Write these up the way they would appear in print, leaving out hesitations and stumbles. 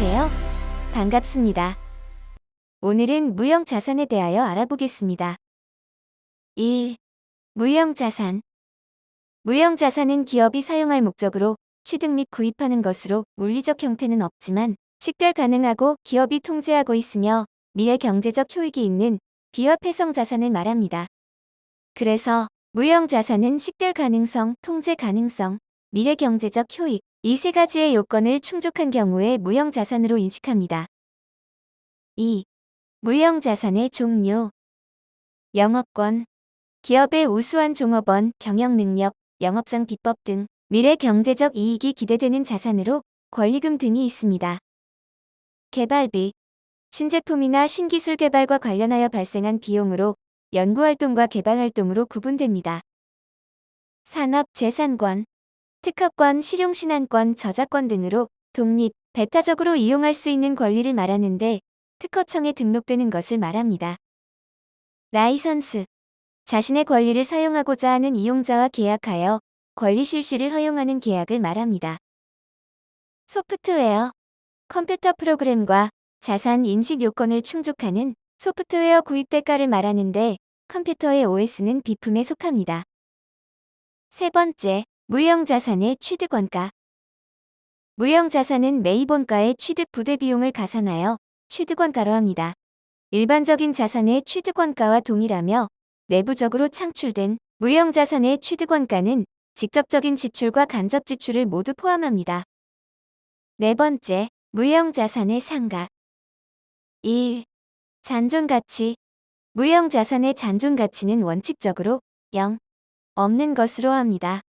안녕하세요. 반갑습니다. 오늘은 무형자산에 대하여 알아보겠습니다. 1. 무형자산. 무형자산은 기업이 사용할 목적으로 취득 및 구입하는 것으로 물리적 형태는 없지만 식별 가능하고 기업이 통제하고 있으며 미래 경제적 효익이 있는 비화폐성 자산을 말합니다. 그래서 무형자산은 식별 가능성, 통제 가능성, 미래 경제적 효익, 이 세 가지의 요건을 충족한 경우에 무형자산으로 인식합니다. 2. 무형자산의 종류. 영업권. 기업의 우수한 종업원, 경영능력, 영업상 비법 등 미래 경제적 이익이 기대되는 자산으로 권리금 등이 있습니다. 개발비. 신제품이나 신기술 개발과 관련하여 발생한 비용으로 연구활동과 개발활동으로 구분됩니다. 산업재산권. 특허권, 실용신안권, 저작권 등으로 독립, 배타적으로 이용할 수 있는 권리를 말하는데 특허청에 등록되는 것을 말합니다. 라이선스. 자신의 권리를 사용하고자 하는 이용자와 계약하여 권리 실시를 허용하는 계약을 말합니다. 소프트웨어. 컴퓨터 프로그램과 자산 인식 요건을 충족하는 소프트웨어 구입 대가를 말하는데 컴퓨터의 OS는 비품에 속합니다. 세 번째, 무형자산의 취득원가. 무형자산은 매입원가의 취득 부대 비용을 가산하여 취득원가로 합니다. 일반적인 자산의 취득원가와 동일하며 내부적으로 창출된 무형자산의 취득원가는 직접적인 지출과 간접 지출을 모두 포함합니다. 네 번째, 무형자산의 상각. 1. 잔존가치. 무형자산의 잔존가치는 원칙적으로 0, 없는 것으로 합니다.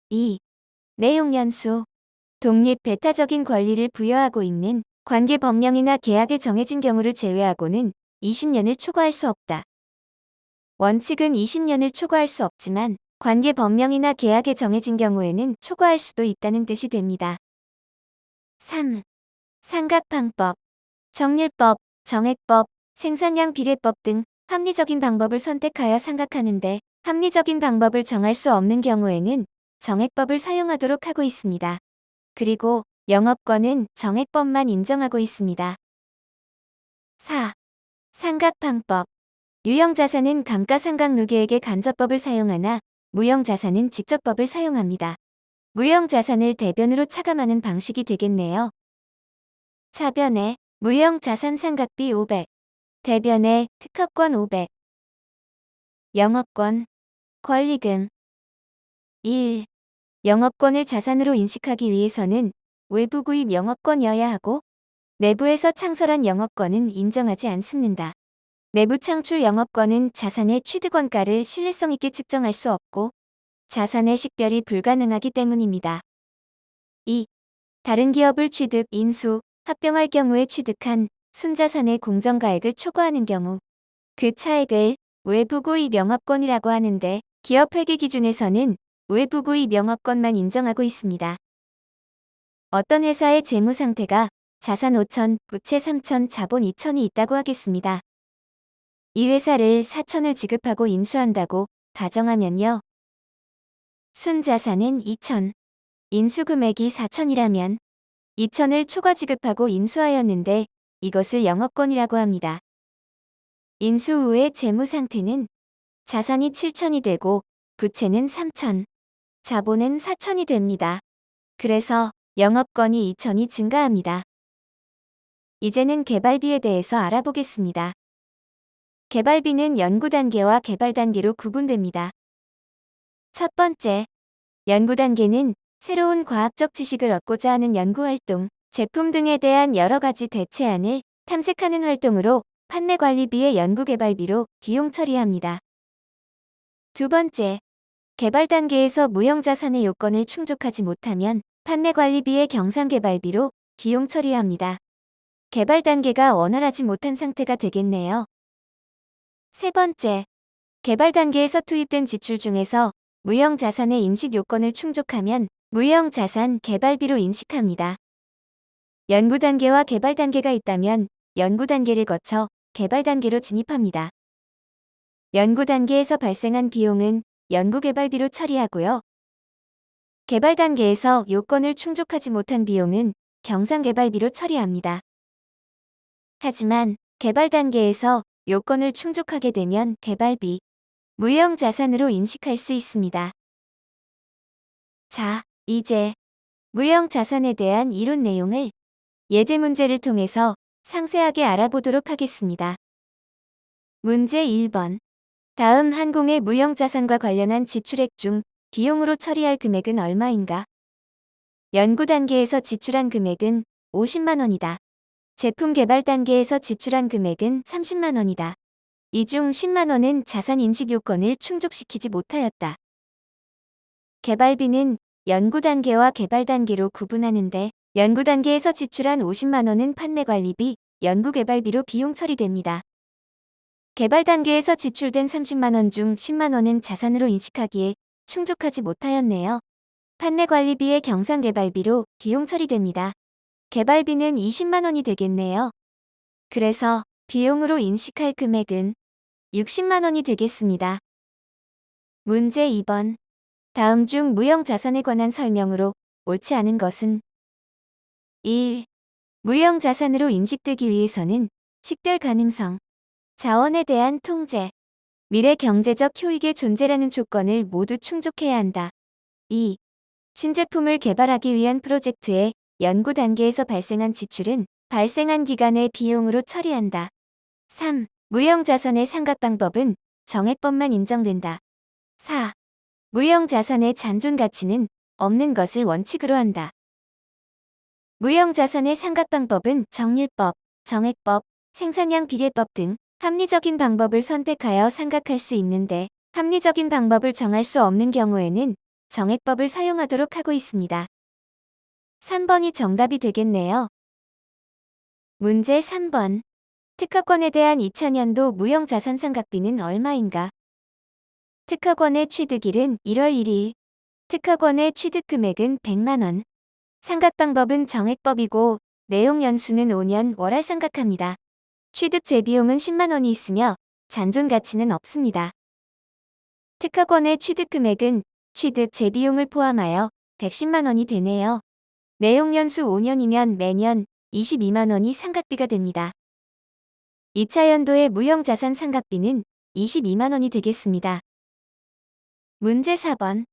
2. 내용연수. 독립 배타적인 권리를 부여하고 있는 관계 법령이나 계약에 정해진 경우를 제외하고는 20년을 초과할 수 없다. 원칙은 20년을 초과할 수 없지만 관계 법령이나 계약에 정해진 경우에는 초과할 수도 있다는 뜻이 됩니다. 3. 상각방법. 정률법, 정액법, 생산량 비례법 등 합리적인 방법을 선택하여 상각하는데 합리적인 방법을 정할 수 없는 경우에는 정액법을 사용하도록 하고 있습니다. 그리고 영업권은 정액법만 인정하고 있습니다. 4. 상각방법. 유형자산은 감가상각누계액의 간접법을 사용하나 무형자산은 직접법을 사용합니다. 무형자산을 대변으로 차감하는 방식이 되겠네요. 차변에 무형자산 상각비 500, 대변에 특허권 500. 영업권, 권리금. 1. 영업권을 자산으로 인식하기 위해서는 외부 구입 영업권이어야 하고 내부에서 창설한 영업권은 인정하지 않습니다. 내부 창출 영업권은 자산의 취득원가를 신뢰성 있게 측정할 수 없고 자산의 식별이 불가능하기 때문입니다. 2. 다른 기업을 취득, 인수, 합병할 경우에 취득한 순자산의 공정가액을 초과하는 경우 그 차액을 외부 구입 영업권이라고 하는데 기업 회계 기준에서는 외부 구입 영업권만 인정하고 있습니다. 어떤 회사의 재무 상태가 자산 5천, 부채 3천, 자본 2천이 있다고 하겠습니다. 이 회사를 4천을 지급하고 인수한다고 가정하면요. 순자산은 2천, 인수금액이 4천이라면 2천을 초과 지급하고 인수하였는데 이것을 영업권이라고 합니다. 인수 후의 재무 상태는 자산이 7천이 되고 부채는 3천, 자본은 4천이 됩니다. 그래서 영업권이 2천이 증가합니다. 이제는 개발비에 대해서 알아보겠습니다. 개발비는 연구 단계와 개발 단계로 구분됩니다. 첫 번째, 연구 단계는 새로운 과학적 지식을 얻고자 하는 연구활동, 제품 등에 대한 여러 가지 대체안을 탐색하는 활동으로 판매 관리비의 연구 개발비로 비용 처리합니다. 두 번째, 개발 단계에서 무형자산의 요건을 충족하지 못하면 판매 관리비의 경상 개발비로 비용 처리합니다. 개발 단계가 원활하지 못한 상태가 되겠네요. 세 번째, 개발 단계에서 투입된 지출 중에서 무형자산의 인식 요건을 충족하면 무형자산 개발비로 인식합니다. 연구 단계와 개발 단계가 있다면 연구 단계를 거쳐 개발 단계로 진입합니다. 연구 단계에서 발생한 비용은 연구 개발비로 처리하고요. 개발 단계에서 요건을 충족하지 못한 비용은 경상개발비로 처리합니다. 하지만 개발 단계에서 요건을 충족하게 되면 개발비, 무형자산으로 인식할 수 있습니다. 자, 이제 무형자산에 대한 이론 내용을 예제 문제를 통해서 상세하게 알아보도록 하겠습니다. 문제 1번. 다음 항공의 무형자산과 관련한 지출액 중 비용으로 처리할 금액은 얼마인가? 연구 단계에서 지출한 금액은 50만 원이다. 제품 개발 단계에서 지출한 금액은 30만 원이다. 이 중 10만 원은 자산 인식 요건을 충족시키지 못하였다. 개발비는 연구 단계와 개발 단계로 구분하는데 연구 단계에서 지출한 50만 원은 판매 관리비, 연구 개발비로 비용 처리됩니다. 개발 단계에서 지출된 30만 원 중 10만 원은 자산으로 인식하기에 충족하지 못하였네요. 판매 관리비의 경상개발비로 비용 처리됩니다. 개발비는 20만 원이 되겠네요. 그래서 비용으로 인식할 금액은 60만 원이 되겠습니다. 문제 2번. 다음 중 무형자산에 관한 설명으로 옳지 않은 것은 1. 무형자산으로 인식되기 위해서는 식별 가능성, 자원에 대한 통제, 미래 경제적 효익의 존재라는 조건을 모두 충족해야 한다. 2. 신제품을 개발하기 위한 프로젝트의 연구 단계에서 발생한 지출은 발생한 기간의 비용으로 처리한다. 3. 무형자산의 상각 방법은 정액법만 인정된다. 4. 무형자산의 잔존 가치는 없는 것을 원칙으로 한다. 무형자산의 상각 방법은 정률법, 정액법, 생산량 비례법 등 합리적인 방법을 선택하여 상각할 수 있는데 합리적인 방법을 정할 수 없는 경우에는 정액법을 사용하도록 하고 있습니다. 3번이 정답이 되겠네요. 문제 3번. 특허권에 대한 2000년도 무형자산 상각비는 얼마인가? 특허권의 취득일은 1월 1일. 특허권의 취득 금액은 100만 원. 상각 방법은 정액법이고 내용 연수는 5년 월할 상각합니다. 취득 재비용은 10만 원이 있으며 잔존 가치는 없습니다. 특허권의 취득 금액은 취득 재비용을 포함하여 110만 원이 되네요. 내용 연수 5년이면 매년 22만 원이 상각비가 됩니다. 2차 연도의 무형자산 상각비는 22만 원이 되겠습니다. 문제 4번.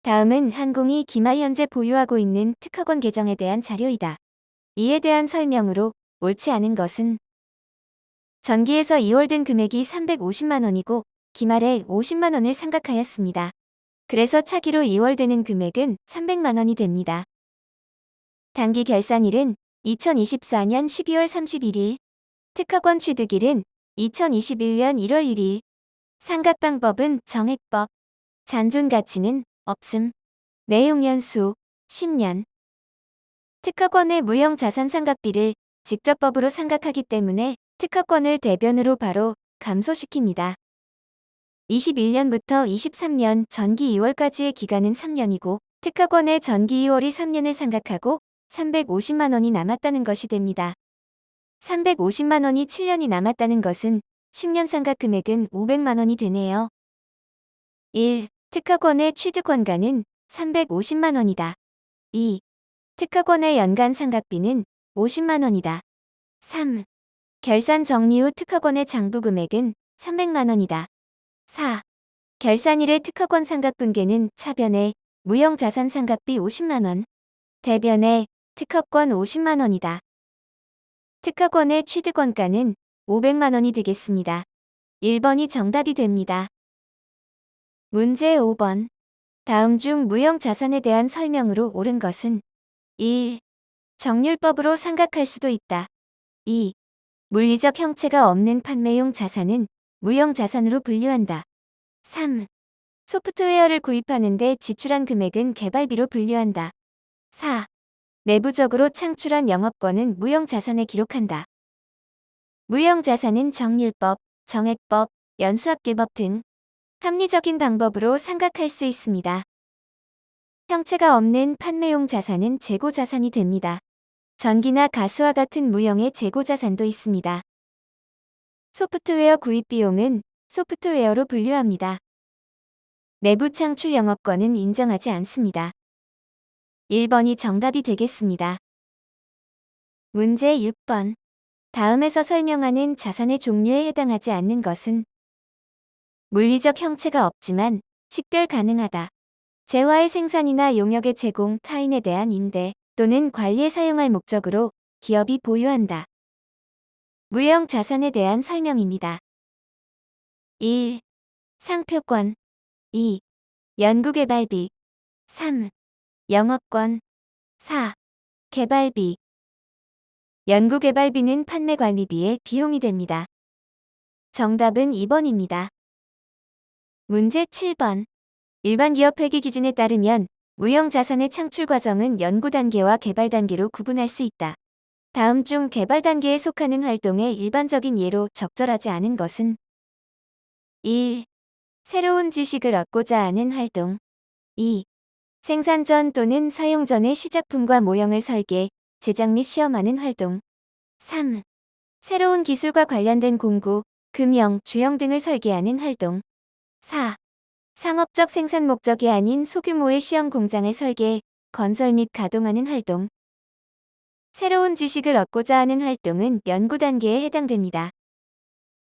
다음은 항공이 기말 현재 보유하고 있는 특허권 계정에 대한 자료이다. 이에 대한 설명으로 옳지 않은 것은 전기에서 이월된 금액이 350만 원이고 기말에 50만 원을 상각하였습니다. 그래서 차기로 이월되는 금액은 300만 원이 됩니다. 단기 결산일은 2024년 12월 31일, 특허권 취득일은 2021년 1월 1일, 상각 방법은 정액법, 잔존 가치는 없음, 내용 연수 10년. 특허권의 무형자산 상각비를 직접 법으로 상각하기 때문에 특허권을 대변으로 바로 감소시킵니다. 21년부터 23년 전기 2월까지의 기간은 3년이고 특허권의 전기 2월이 3년을 상각하고 350만 원이 남았다는 것이 됩니다. 350만 원이 7년이 남았다는 것은 10년 상각 금액은 500만 원이 되네요. 1. 특허권의 취득 원가는 350만 원이다. 2. 특허권의 연간 상각비는 50만 원이다. 3. 결산 정리 후 특허권의 장부 금액은 300만 원이다. 4. 결산일의 특허권 상각 분계는 차변에 무형자산 상각비 50만 원, 대변에 특허권 50만 원이다. 특허권의 취득 원가는 500만 원이 되겠습니다. 1번이 정답이 됩니다. 문제 5번. 다음 중 무형자산에 대한 설명으로 옳은 것은 1. 정률법으로 상각할 수도 있다. 2. 물리적 형체가 없는 판매용 자산은 무형자산으로 분류한다. 3. 소프트웨어를 구입하는데 지출한 금액은 개발비로 분류한다. 4. 내부적으로 창출한 영업권은 무형자산에 기록한다. 무형자산은 정률법, 정액법, 연수합계법 등 합리적인 방법으로 상각할 수 있습니다. 형체가 없는 판매용 자산은 재고자산이 됩니다. 전기나 가스와 같은 무형의 재고자산도 있습니다. 소프트웨어 구입 비용은 소프트웨어로 분류합니다. 내부 창출 영업권은 인정하지 않습니다. 1번이 정답이 되겠습니다. 문제 6번. 다음에서 설명하는 자산의 종류에 해당하지 않는 것은 물리적 형체가 없지만 식별 가능하다. 재화의 생산이나 용역의 제공, 타인에 대한 임대 또는 관리에 사용할 목적으로 기업이 보유한다. 무형 자산에 대한 설명입니다. 1. 상표권. 2. 연구개발비. 3. 영업권. 4. 개발비. 연구개발비는 판매관리비의 비용이 됩니다. 정답은 2번입니다. 문제 7번. 일반 기업 회계 기준에 따르면 무형 자산의 창출 과정은 연구 단계와 개발 단계로 구분할 수 있다. 다음 중 개발 단계에 속하는 활동의 일반적인 예로 적절하지 않은 것은 1. 새로운 지식을 얻고자 하는 활동. 2. 생산 전 또는 사용 전의 시작품과 모형을 설계, 제작 및 시험하는 활동. 3. 새로운 기술과 관련된 공구, 금형, 주형 등을 설계하는 활동. 4. 상업적 생산 목적이 아닌 소규모의 시험 공장을 설계, 건설 및 가동하는 활동. 새로운 지식을 얻고자 하는 활동은 연구 단계에 해당됩니다.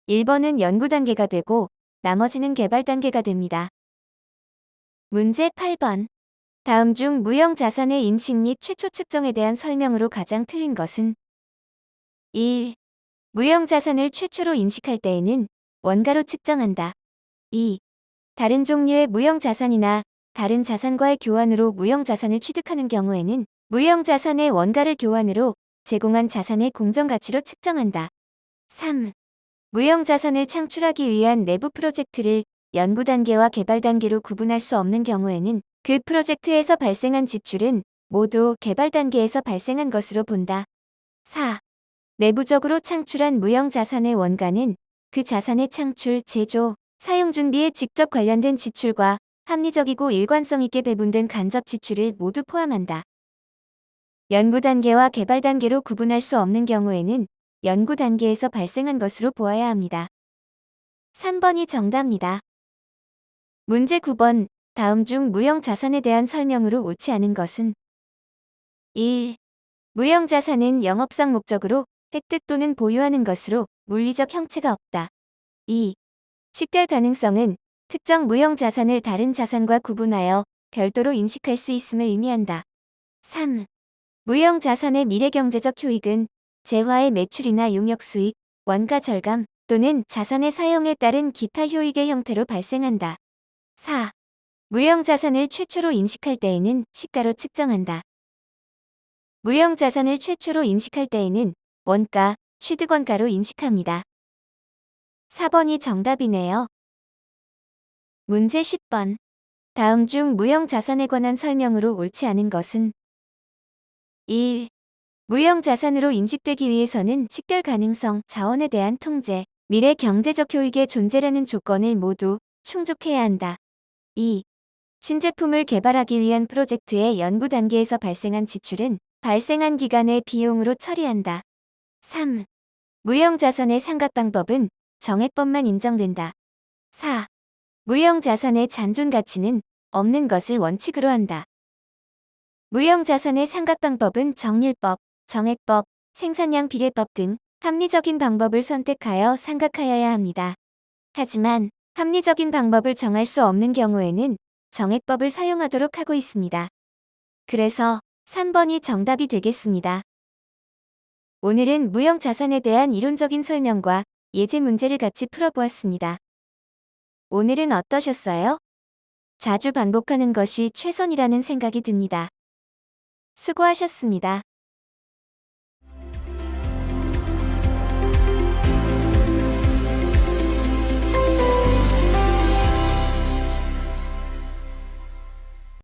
1번은 연구 단계가 되고 나머지는 개발 단계가 됩니다. 문제 8번. 다음 중 무형 자산의 인식 및 최초 측정에 대한 설명으로 가장 틀린 것은 1. 무형 자산을 최초로 인식할 때에는 원가로 측정한다. 2. 다른 종류의 무형 자산이나 다른 자산과의 교환으로 무형 자산을 취득하는 경우에는 무형 자산의 원가를 교환으로 제공한 자산의 공정 가치로 측정한다. 3. 무형 자산을 창출하기 위한 내부 프로젝트를 연구 단계와 개발 단계로 구분할 수 없는 경우에는 그 프로젝트에서 발생한 지출은 모두 개발 단계에서 발생한 것으로 본다. 4. 내부적으로 창출한 무형 자산의 원가는 그 자산의 창출, 제조, 사용 준비에 직접 관련된 지출과 합리적이고 일관성 있게 배분된 간접 지출을 모두 포함한다. 연구 단계와 개발 단계로 구분할 수 없는 경우에는 연구 단계에서 발생한 것으로 보아야 합니다. 3번이 정답입니다. 문제 9번. 다음 중 무형 자산에 대한 설명으로 옳지 않은 것은 1. 무형 자산은 영업상 목적으로 획득 또는 보유하는 것으로 물리적 형체가 없다. 2. 식별 가능성은 특정 무형 자산을 다른 자산과 구분하여 별도로 인식할 수 있음을 의미한다. 3. 무형 자산의 미래 경제적 효익은 재화의 매출이나 용역 수익, 원가 절감 또는 자산의 사용에 따른 기타 효익의 형태로 발생한다. 4. 무형 자산을 최초로 인식할 때에는 시가로 측정한다. 무형 자산을 최초로 인식할 때에는 원가, 취득원가로 인식합니다. 4번이 정답이네요. 문제 10번. 다음 중 무형 자산에 관한 설명으로 옳지 않은 것은 1. 무형 자산으로 인식되기 위해서는 식별 가능성, 자원에 대한 통제, 미래 경제적 효익의 존재라는 조건을 모두 충족해야 한다. 2. 신제품을 개발하기 위한 프로젝트의 연구 단계에서 발생한 지출은 발생한 기간의 비용으로 처리한다. 3. 무형 자산의 상각 방법은 정액법만 인정된다. 4. 무형 자산의 잔존 가치는 없는 것을 원칙으로 한다. 무형 자산의 상각 방법은 정률법, 정액법, 생산량 비례법 등 합리적인 방법을 선택하여 상각하여야 합니다. 하지만 합리적인 방법을 정할 수 없는 경우에는 정액법을 사용하도록 하고 있습니다. 그래서 3번이 정답이 되겠습니다. 오늘은 무형 자산에 대한 이론적인 설명과 예제 문제를 같이 풀어보았습니다. 오늘은 어떠셨어요? 자주 반복하는 것이 최선이라는 생각이 듭니다. 수고하셨습니다.